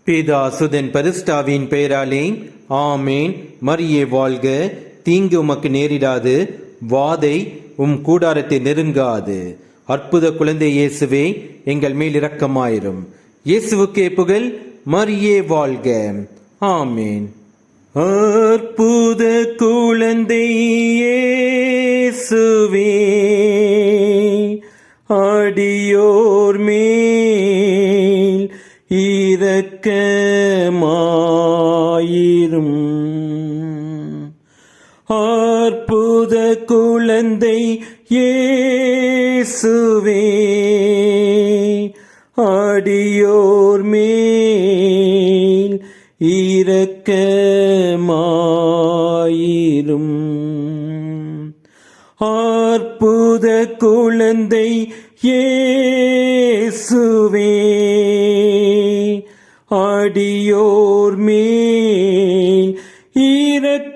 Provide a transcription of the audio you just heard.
பிதா சுதன் பரிசுத்தாவியின் பெயராலே ஆமேன். மரியே வாழ்க. தீங்கு உமக்கு நேரிடாது, வாதை உம் கூடாரத்தை நெருங்காது. அற்புத குழந்தை இயேசுவே, எங்கள் மேல் இரக்கமாயிரும். இயேசுவுக்கே புகழ். மரியே வாழ்க. ஆமேன். அற்புத குழந்தை இயேசுவே, அடியோர் மேல் இரக்கமாயிரும். அற்புத குழந்தை இயேசுவே, அடியோர் மேல் இரக்கமாயிரும். அற்புத குழந்தை இயேசுவே, அடியோர் மேல் இரக்கமாயிரும்.